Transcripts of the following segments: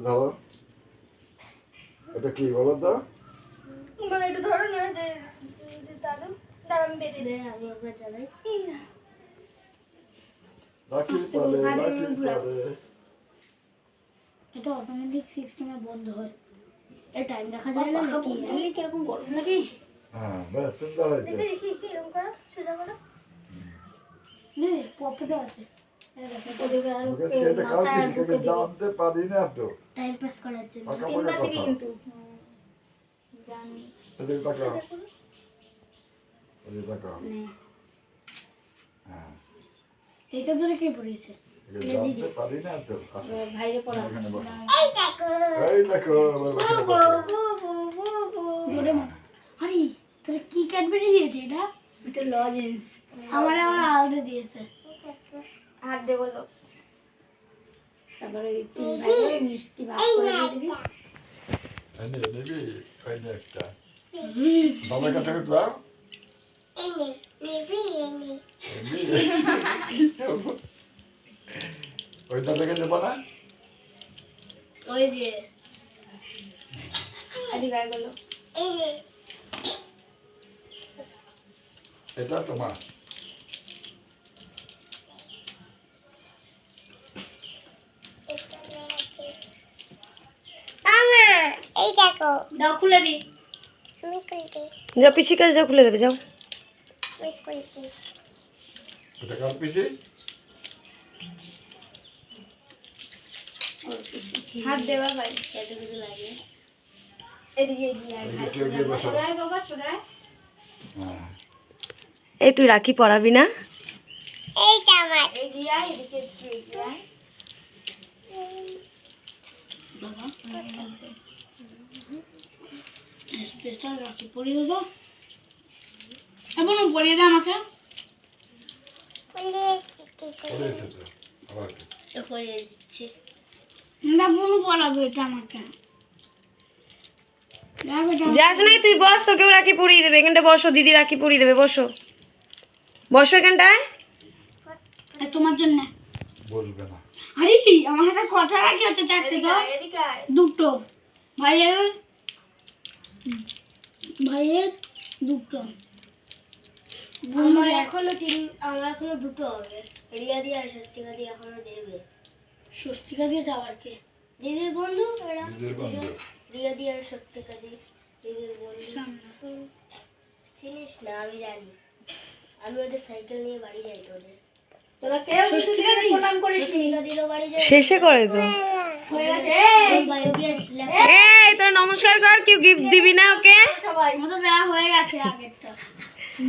ধরো, এটা কি বলো তো? এটা ধরো না, দাদু দাদা আমি বেঁধে দেয়, আমি একবার চালাই। রাখি পালে, রাখি পালে। এটা অটোমেটিক সিস্টেমে বন্ধ হয়। এই টাইম দেখা যায় না নাকি? কিরকম গরম নাকি? হ্যাঁ, বেশ সুন্দর হয়েছে। দেখি এরকম করো, সোজা করো। নে পকেটে আছে। ওদিকে আর মুকেশ কে এটা কাল কিছু জানতে পারি না তো। টাইম পাস করার জন্য। পাকা তিনবার পাকা দিবি কথা। কিন্তু জানি। এদিকে তাকাও। এদিকে তাকাও। নে হ্যাঁ, এটা ধরে কে পড়িয়েছে? এটা জানতে পারি না তো। আসো, ভাইরে পড়া। এখানে বসো। এই দেখো, আমার বাসায় বসো। ধরে মা। আরে তোরে কি ক্যাডবেরি দিয়েছে এটা? এটা লজেন্স। আমার আলাদা দিয়েছে। হাত দে বলো। তারপরে তিন ভাইরে মিষ্টি ভাগ করে দিয়ে দিবি। এই নে, নিবি? এই নে একটা। বাবার কাছে একটু দাও। নিবি? ওইটা থেকে দেবো না? ওই যে আদি গায়ে গেল। এটা তোমার। দাও খুলে দি। যাও পিসি কাছে যাও, খুলে দেবে যাও। এটা কার পিসি? হাত দেবা ভাই, এদিকে লাগে। এদিকে এগিয়ে আয় ভাই। এদিকে এগিয়ে বসো। সরাই বাবা সরাই। হ্যাঁ। এই তুই রাখি পড়াবি না? এগিয়ে আয়, এদিকে একটু এগিয়ে আয়। স্পেশাল রাখি পরিয়ে দাও। এখন পরিয়ে দাও আমাকে। পরে এসেছে। আবার কি? তো পরিয়ে দিচ্ছি। না বোন পড়াবে এটা আমাকে। যাবে যাস না, তুই বস, তোকেও রাখি পরিয়ে দেবে। এখানটা বসো, দিদি রাখি পরিয়ে দেবে। বসো বসো এখানটায়। তোমার জন্য। বলবে না। আরে আমার সাথে কথা রাখি হচ্ছে চারটে তো। এদিকে আয়। দুটো ভাইয়ের দুটো। আমার এখনো দুটো হবে। রিয়া দিয়ে আর স্বস্তিকা দিয়ে এখনো দেবে। স্বস্তিকা দিয়ে আবার কে? দিদির বন্ধু এরা। দিদির বন্ধু। রিয়া দিয়ে আর স্বস্তিকা দিয়ে দিদির বন্ধু। চিনিস না? আমি জানি। আমি ওদের সাইকেল নিয়ে বাড়ি যাই তোদের। তোরা কেউ স্বস্তিকা দি প্রণাম করিস রিয়া দিরও বাড়ি যাই। শেষে করে তো। হয়ে গেছে। এই বায়ো গিয়ে এই তোর নমস্কার কর, কেউ গিফট দিবি না ওকে? সবাই আমার তো দেওয়া হয়ে গেছে আগেরটা।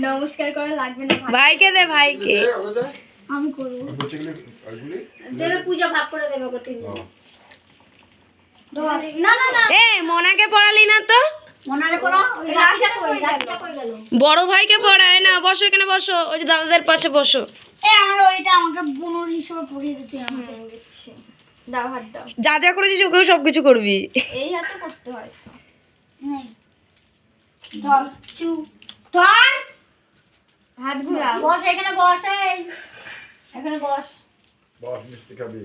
নমস্কার করা লাগবে না ভাই। ভাইকে দে, ভাইকে। আমি করবো। বলছিলি ওইগুলি? দেবে পূজা ভাগ করে দেবে গো তিন ও, না না না এ মোনাকে পড়ালি না তো? মনারে পড়া ওই রাখিটা কই গেল। বড় ভাইকে পড়ায় না। বসো এখানে, বসো। ওই যে দাদাদের পাশে বসো। আমার ওইটা আমাকে বোনের হিসেবে পড়িয়ে দিতে আমাকে। দিচ্ছি। দাও হাত দাও। যা যা করেছিস ওকেও সবকিছু করবি। এই হাতে করতে হয় তো। নে ধর চু ধর। হাত ঘুরা। বস এখানে বস, এই এখানে বস। বস মিষ্টি খাবি।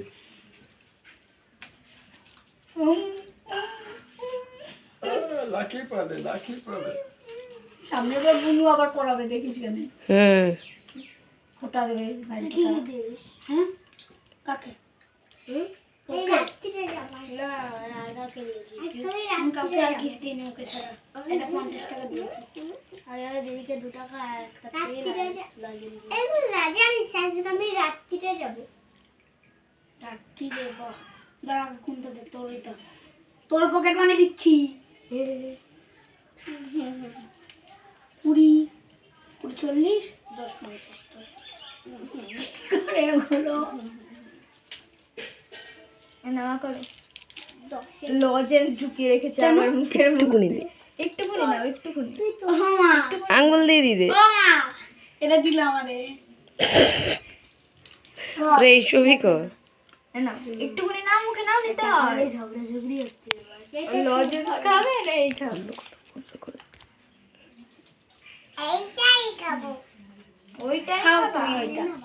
লাকি পালে, লাকি পালে। সামনে করে বুনু আবার পড়াবে, দেখিস কেন? ফোঁটা দেবে ভাই। হ্যাঁ কাকে? আমি কাউকে আর গিফট দিইনি ওকে ছাড়া। এটা 50 টাকা দিয়েছি। আর দিদিকে 2 টাকা আর একটা রাত্রিরে যাব। রাখি রে বাহ। দাঁড়া কোনটা দে তোর এটা। তোর পকেট মানি দিচ্ছি। 20 40 10 50 করে হলো। নামা করো। লজেন্স ঢুকিয়ে রেখেছে আমার মুখের একটুকুনি দে, একটুকুনি না, একটুকুনি। ও মা, আঙ্গুল দিয়ে দিদে। ও মা, এটা দিল আমারে। রে ছবি কর। না একটুকুনি না, মুখে নাও নিতে হয়। ঝগড়া ঝগড়ি হচ্ছে। লজেন্স খাবে না এই খাবে? ওইটাই খাবো। ওইটাই খাবো।